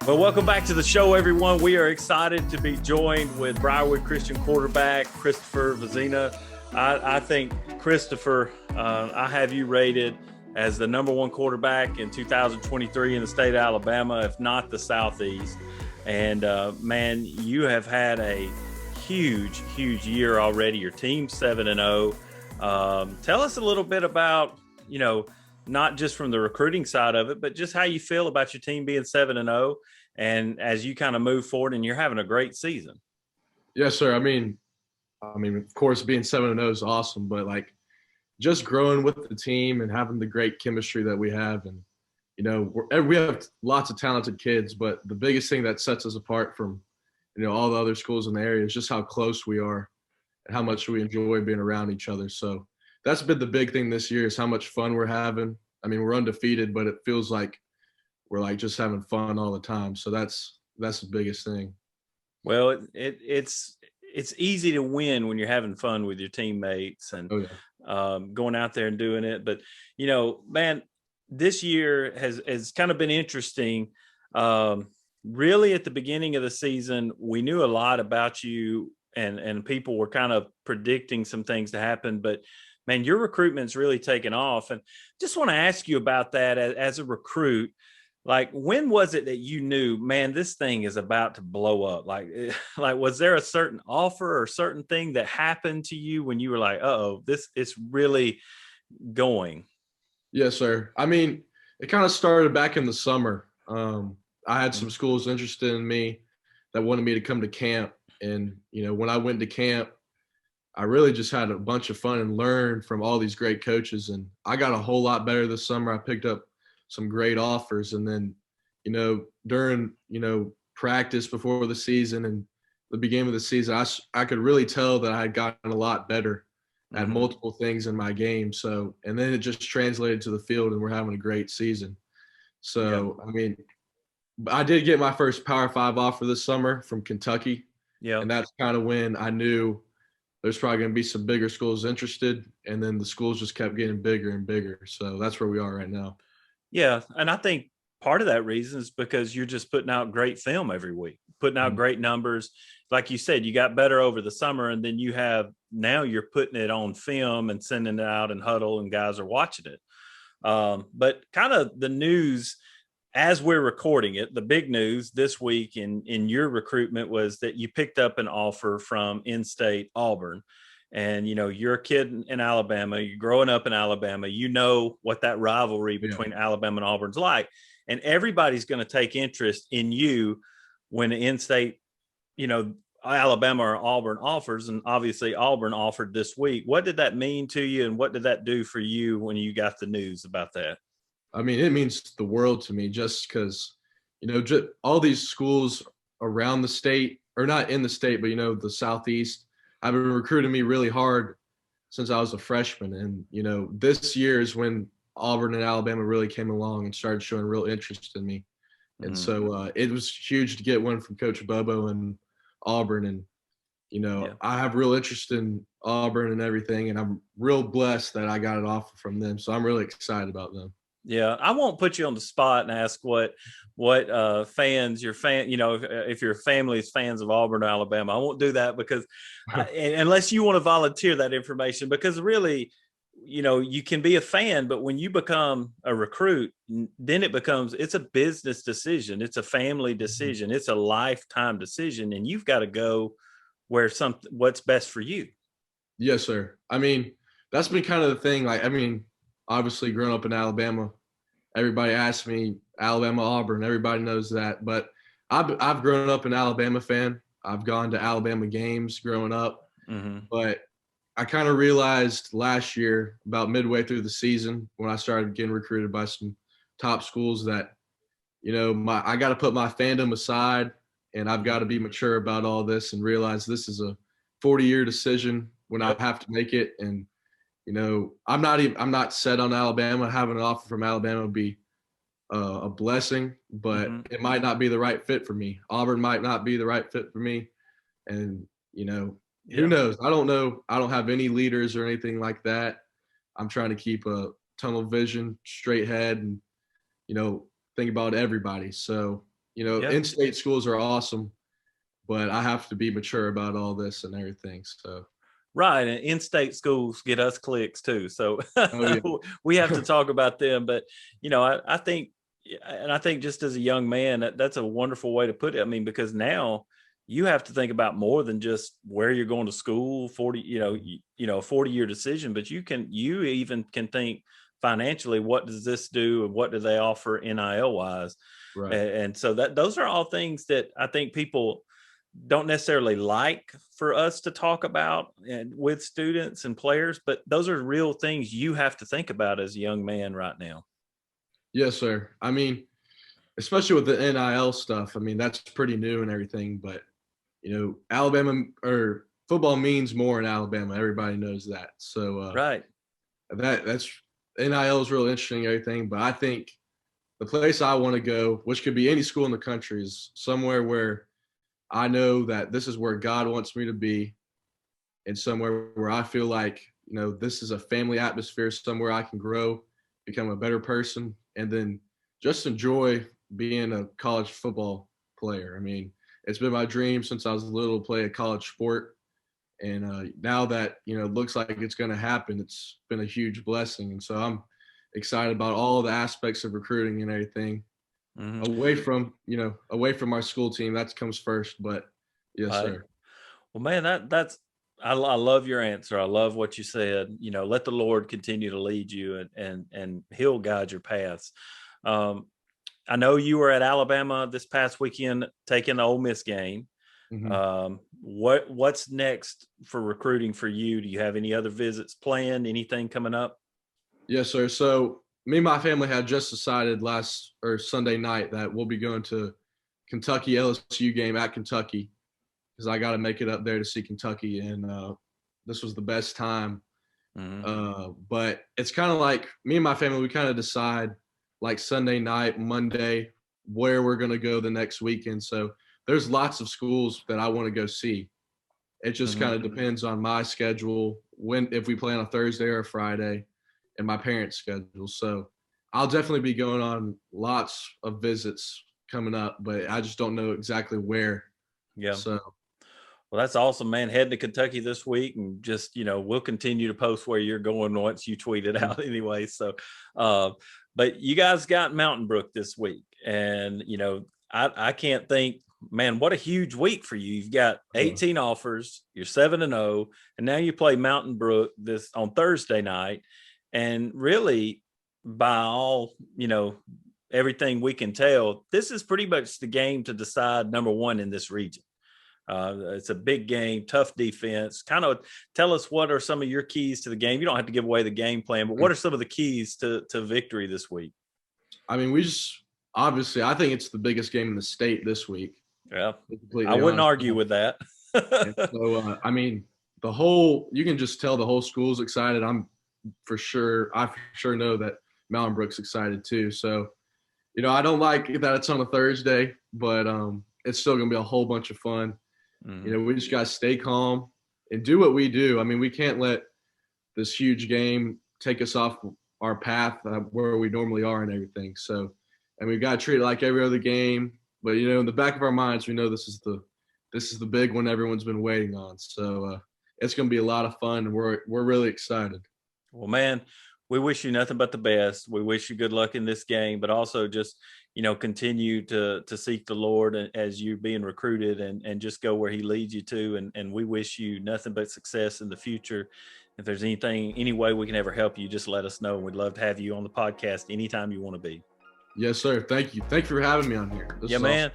Well, welcome back to the show, everyone. We are excited to be joined with Briarwood Christian quarterback Christopher Vizzina. I think, Christopher, I have you rated as the number one quarterback in 2023 in the state of Alabama, if not the Southeast. And, man, you have had a huge year already. Your team's 7-0. Tell us a little bit about, not just from the recruiting side of it, but just how you feel about your team being 7-0 and as you kind of move forward and you're having a great season. Yes, sir. I mean, of course, being 7-0 is awesome, but just growing with the team and having the great chemistry that we have, and we have lots of talented kids, but the biggest thing that sets us apart from all the other schools in the area is just how close we are and how much we enjoy being around each other. So that's been the big thing this year, is how much fun we're having. I mean, we're undefeated, but it feels like we're just having fun all the time. So that's the biggest thing. Well, it's easy to win when you're having fun with your teammates and going out there and doing it. But, man, this year has kind of been interesting. Really, at the beginning of the season, we knew a lot about you and people were kind of predicting some things to happen. But, man, your recruitment's really taken off. And just want to ask you about that as a recruit. When was it that you knew, man, this thing is about to blow up? Was there a certain offer or certain thing that happened to you when you were like, uh-oh, this is really going? Yes, sir. I mean, it kind of started back in the summer. I had some schools interested in me that wanted me to come to camp. And, when I went to camp, I really just had a bunch of fun and learned from all these great coaches. And I got a whole lot better this summer. I picked up some great offers. And then, during, practice before the season and the beginning of the season, I could really tell that I had gotten a lot better at multiple things in my game. So, and then it just translated to the field and we're having a great season. So, I mean, I did get my first Power 5 offer this summer from Kentucky. Yeah. And that's kind of when I knew there's probably going to be some bigger schools interested. And then the schools just kept getting bigger and bigger. So that's where we are right now. Yeah. And I think part of that reason is because you're just putting out great film every week, putting out great numbers. Like you said, you got better over the summer, and then now you're putting it on film and sending it out in huddle and guys are watching it. But kind of the news as we're recording it, the big news this week in your recruitment was that you picked up an offer from in-state Auburn. And, you're a kid in Alabama, you're growing up in Alabama, what that rivalry between Alabama and Auburn's like. And everybody's going to take interest in you when the in-state, Alabama or Auburn offers. And obviously Auburn offered this week. What did that mean to you? And what did that do for you when you got the news about that? I mean, it means the world to me, just because, all these schools around the state, or not in the state, but, the Southeast, have been recruiting me really hard since I was a freshman. And, this year is when Auburn and Alabama really came along and started showing real interest in me. And so it was huge to get one from Coach Bobo and Auburn. And, I have real interest in Auburn and everything. And I'm real blessed that I got an offer from them. So I'm really excited about them. Yeah, I won't put you on the spot and ask what fans if your family is fans of Auburn or Alabama. I won't do that because unless you want to volunteer that information, because really, you can be a fan, but when you become a recruit, then it's a business decision. It's a family decision. It's a lifetime decision, and you've got to go what's best for you. Yes, sir. I mean, that's been kind of the thing. Obviously growing up in Alabama, everybody asks me Alabama, Auburn, everybody knows that, but I've grown up an Alabama fan. I've gone to Alabama games growing up, but I kind of realized last year, about midway through the season, when I started getting recruited by some top schools, that, I got to put my fandom aside and I've got to be mature about all this and realize this is a 40-year decision when I have to make it. And I'm not set on Alabama. Having an offer from Alabama would be a blessing, but it might not be the right fit for me. Auburn might not be the right fit for me. And, who knows? I don't know. I don't have any leaders or anything like that. I'm trying to keep a tunnel vision, straight head, and, think about everybody. So, Yeah. In-state schools are awesome, but I have to be mature about all this and everything. So, Right. And in-state schools get us clicks too. So oh yeah, we have to talk about them. But, I think, and I think just as a young man, that's a wonderful way to put it. I mean, because now you have to think about more than just where you're going to school, 40, a 40-year decision, but you even can think financially, what does this do? And what do they offer NIL wise? right. And so those are all things that I think people don't necessarily like for us to talk about and with students and players, but those are real things you have to think about as a young man right now. Yes, sir. I mean, especially with the NIL stuff. I mean, that's pretty new and everything, but Alabama or football means more in Alabama. Everybody knows that. So Right. that's NIL is real interesting and everything. But I think the place I want to go, which could be any school in the country, is somewhere where I know that this is where God wants me to be, and somewhere where I feel like this is a family atmosphere, somewhere I can grow, become a better person, and then just enjoy being a college football player. I mean, it's been my dream since I was little to play a college sport. And now that, it looks like it's going to happen, it's been a huge blessing. And so I'm excited about all the aspects of recruiting and everything Mhm. away from our school team. That comes first. But yes, Right. sir. Well, man, I love your answer. I love what you said. Let the Lord continue to lead you, and He'll guide your paths. Um, I know you were at Alabama this past weekend taking the Ole Miss game. Mhm. What's next for recruiting for you? Do you have any other visits planned? Anything coming up? Yes, sir. So me and my family had just decided last or Sunday night that we'll be going to Kentucky LSU game at Kentucky because I got to make it up there to see Kentucky, and this was the best time. Mhm. But it's kind of like me and my family, we kind of decide like Sunday night, Monday, where we're going to go the next weekend. So there's lots of schools that I want to go see. It just Mhm. kind of depends on my schedule, if we play on a Thursday or a Friday, and my parents' schedule. So I'll definitely be going on lots of visits coming up, but I just don't know exactly where. Yeah. So Well, that's awesome, man. Heading to Kentucky this week, and just we'll continue to post where you're going once you tweet it mhm, out, anyway. So, uh, but you guys got Mountain Brook this week, and I can't think, man, what a huge week for you. You've got yeah, 18 offers, you're 7-0, and now you play Mountain Brook this on Thursday night, and really, by all everything we can tell, this is pretty much the game to decide number one in this region. It's a big game, tough defense. Kind of tell us, what are some of your keys to the game? You don't have to give away the game plan, but what are some of the keys to victory this week? I mean, we just obviously, I think it's the biggest game in the state this week. Yeah, To be I completely wouldn't honest. argue with that. And so, I mean, you can just tell the whole school's excited. I for sure know that Mountain Brook's excited too. So, I don't like that it's on a Thursday, but it's still going to be a whole bunch of fun. Mhm. We just got to stay calm and do what we do. I mean, we can't let this huge game take us off our path where we normally are and everything. So, and we've got to treat it like every other game. But in the back of our minds, we know this is the big one everyone's been waiting on. So it's going to be a lot of fun, and we're really excited. Well, man, we wish you nothing but the best. We wish you good luck in this game, but also just continue to seek the Lord as you're being recruited, and just go where He leads you to. And we wish you nothing but success in the future. If there's any way we can ever help you, just let us know. We'd love to have you on the podcast anytime you want to be. Yes, sir. Thank you. Thank you for having me on here. This Yeah, is awesome. man.